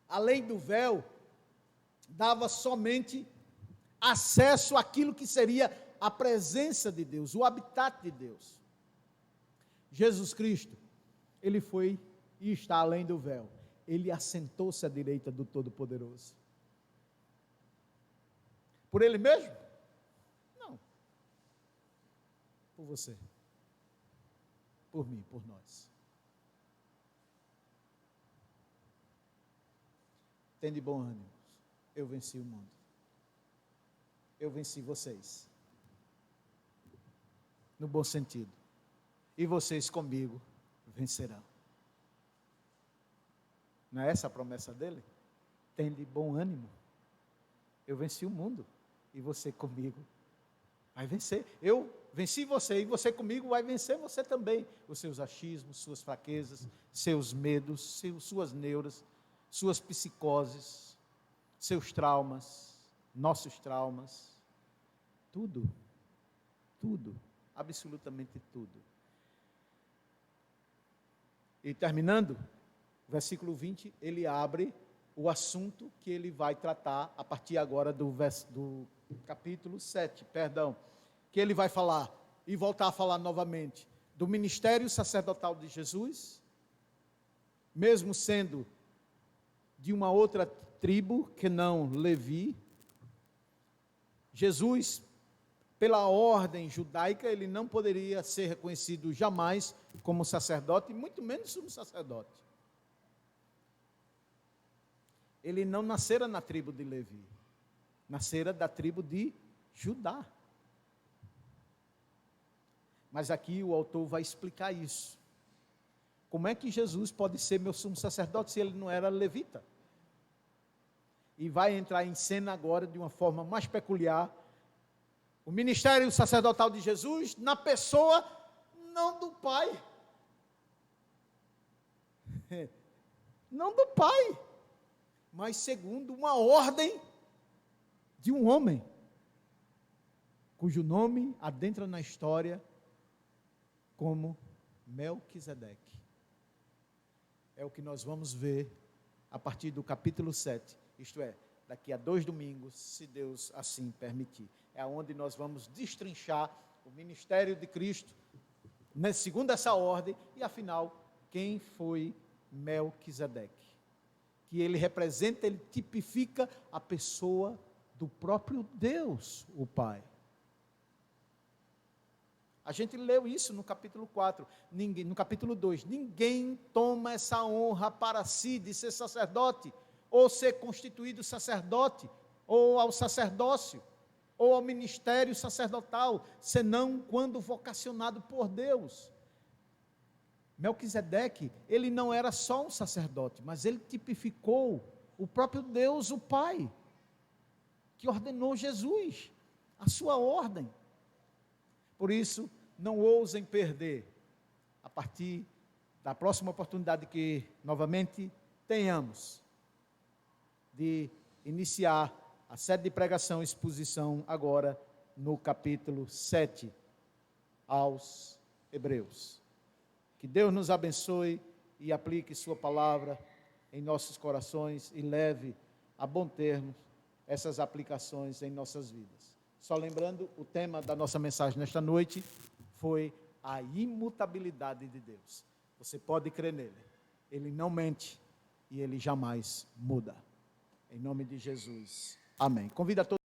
[SPEAKER 1] Além do véu, dava somente acesso àquilo que seria a presença de Deus, o habitat de Deus. Jesus Cristo, ele foi e está além do véu. Ele assentou-se à direita do Todo-Poderoso. Por ele mesmo? Não. Por você. Por mim, por nós. Tende bom ânimo. Eu venci o mundo. Eu venci vocês. No bom sentido. E vocês comigo vencerão. Não é essa a promessa dele? Tende bom ânimo. Eu venci o mundo. E você comigo vai vencer. Eu venci você e você comigo vai vencer você também. Os seus achismos, suas fraquezas, seus medos, suas neuras, suas psicoses, seus traumas, nossos traumas. Tudo, absolutamente tudo. E terminando, o versículo 20, ele abre o assunto que ele vai tratar a partir agora do capítulo 7, que ele vai falar e voltar a falar novamente do ministério sacerdotal de Jesus, mesmo sendo de uma outra tribo que não Levi. Jesus, pela ordem judaica, ele não poderia ser reconhecido jamais como sacerdote, muito menos como sacerdote. Ele não nascera na tribo de Levi, nascera da tribo de Judá. Mas aqui o autor vai explicar isso. Como é que Jesus pode ser meu sumo sacerdote se ele não era levita? E vai entrar em cena agora de uma forma mais peculiar o ministério sacerdotal de Jesus na pessoa não do Pai. Não do Pai, mas segundo uma ordem de um homem, cujo nome adentra na história como Melquisedeque. É o que nós vamos ver a partir do capítulo 7, isto é, daqui a 2 domingos, se Deus assim permitir. É onde nós vamos destrinchar o ministério de Cristo, segundo essa ordem, e afinal, quem foi Melquisedeque? Que ele representa, ele tipifica a pessoa do próprio Deus, o Pai. A gente leu isso no capítulo 4, no capítulo 2, ninguém toma essa honra para si de ser sacerdote, ou ser constituído sacerdote, ou ao sacerdócio, ou ao ministério sacerdotal, senão quando vocacionado por Deus. Melquisedeque, ele não era só um sacerdote, mas ele tipificou o próprio Deus, o Pai, que ordenou Jesus, a sua ordem. Por isso, não ousem perder, a partir da próxima oportunidade que novamente tenhamos, de iniciar a série de pregação e exposição agora no capítulo 7 aos Hebreus. Que Deus nos abençoe e aplique sua palavra em nossos corações e leve a bom termo essas aplicações em nossas vidas. Só lembrando, o tema da nossa mensagem nesta noite foi a imutabilidade de Deus. Você pode crer nele. Ele não mente e ele jamais muda. Em nome de Jesus. Amém. Convido a todos